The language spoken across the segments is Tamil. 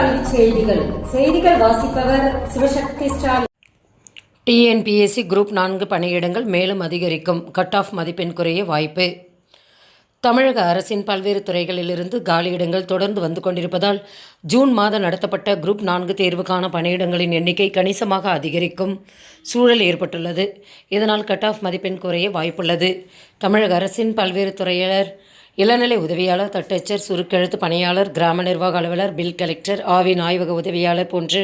தலைப்புச் செய்திகள். செய்திகள் வாசிப்பவர் சிவசக்தி ஸ்டாலின். டிஎன்பிஎஸ்சி குரூப் 4 பணியிடங்கள் மேலும் அதிகரிக்கும். கட் ஆஃப் மதிப்பெண் குறைய வாய்ப்பு. தமிழக அரசின் பல்வேறு துறைகளிலிருந்து காலியிடங்கள் தொடர்ந்து வந்து கொண்டிருப்பதால் ஜூன் மாதம் நடத்தப்பட்ட குரூப் 4 தேர்வுக்கான பணியிடங்களின் எண்ணிக்கை கணிசமாக அதிகரிக்கும் சூழல் ஏற்பட்டுள்ளது. இதனால் கட் ஆஃப் மதிப்பெண் குறைய வாய்ப்புள்ளது. தமிழக அரசின் பல்வேறு துறையினர் இளநிலை உதவியாளர், தட்டச்சர், சுருக்கெழுத்து பணியாளர், கிராம நிர்வாக அலுவலர், பில் கலெக்டர், ஆவின் ஆய்வக உதவியாளர் போன்று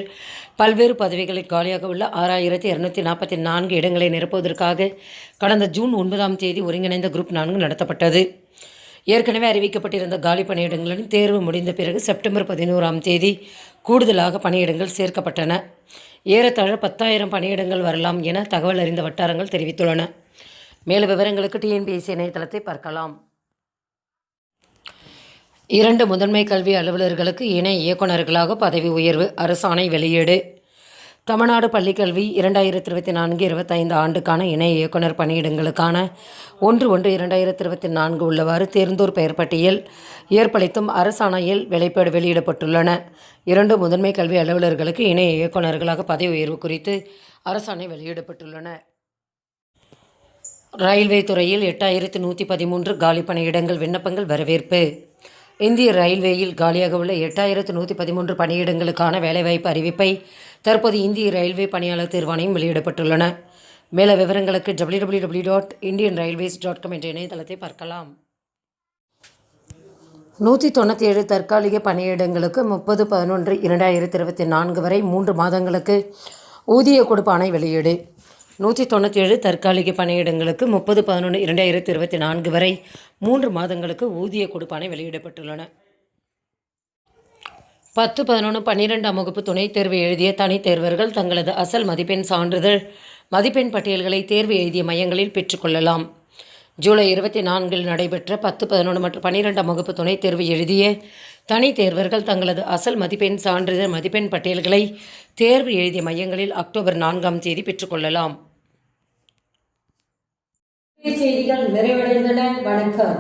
பல்வேறு பதவிகளில் காலியாக உள்ள 6244 இடங்களை நிரப்புவதற்காக கடந்த ஜூன் 9ஆம் தேதி ஒருங்கிணைந்த குரூப் 4 நடத்தப்பட்டது. ஏற்கனவே அறிவிக்கப்பட்டிருந்த காலி பணியிடங்களின் தேர்வு முடிந்த பிறகு செப்டம்பர் 11ஆம் தேதி கூடுதலாக பணியிடங்கள் சேர்க்கப்பட்டன. ஏறத்தாழ 10,000 பணியிடங்கள் வரலாம் என தகவல் அறிந்த வட்டாரங்கள் தெரிவித்துள்ளன. மேலும் விவரங்களுக்கு டிஎன்பிஎஸ்சி இணையதளத்தை பார்க்கலாம். 2 முதன்மை கல்வி அலுவலர்களுக்கு இணை இயக்குநர்களாக பதவி உயர்வு. அரசாணை வெளியீடு. தமிழ்நாடு பள்ளிக்கல்வி 2024-25 ஆண்டுக்கான இணை இயக்குனர் பணியிடங்களுக்கான 1/1/2024 உள்ளவாறு தேர்ந்தோர் பெயர் பட்டியல் ஏற்பளித்தும் அரசாணையில் வெளியிடப்பட்டுள்ளன. 2 முதன்மை கல்வி அலுவலர்களுக்கு இணை இயக்குநர்களாக பதவி உயர்வு குறித்து அரசாணை வெளியிடப்பட்டுள்ளன. ரயில்வே துறையில் 8113 காலி பணியிடங்கள். விண்ணப்பங்கள் வரவேற்பு. இந்திய ரயில்வேயில் காலியாக உள்ள 8113 பணியிடங்களுக்கான வேலைவாய்ப்பு அறிவிப்பை தற்போது இந்திய ரயில்வே பணியாளர் தேர்வாணையம் வெளியிடப்பட்டுள்ளன. மேல விவரங்களுக்கு www.indianrailways.com என்ற இணையதளத்தை பார்க்கலாம். 197 தற்காலிக பணியிடங்களுக்கு 30/11/2024 வரை 3 மாதங்களுக்கு ஊதிய கொடுப்பாணை வெளியீடு. 197 தற்காலிக பணியிடங்களுக்கு 30/11/2024 வரை 3 மாதங்களுக்கு ஊதிய கொடுப்பாணை வெளியிடப்பட்டுள்ளன. 10/11/12ஆம் வகுப்பு துணைத் தேர்வு எழுதிய தனித் தேர்வர்கள் தங்களது அசல் மதிப்பெண் சான்றிதழ் மதிப்பெண் பட்டியல்களை தேர்வு எழுதிய மையங்களில் பெற்றுக்கொள்ளலாம். ஜூலை 24இல் நடைபெற்ற 10/11 மற்றும் 12ஆம் வகுப்பு துணைத் தேர்வு எழுதிய தனித் தேர்வர்கள் தங்களது அசல் மதிப்பெண் சான்றிதழ் மதிப்பெண் பட்டியல்களை தேர்வு எழுதிய மையங்களில் அக்டோபர் 4ஆம் தேதி பெற்றுக்கொள்ளலாம். செய்திகள் நிறைவடைந்தன. வணக்கம்.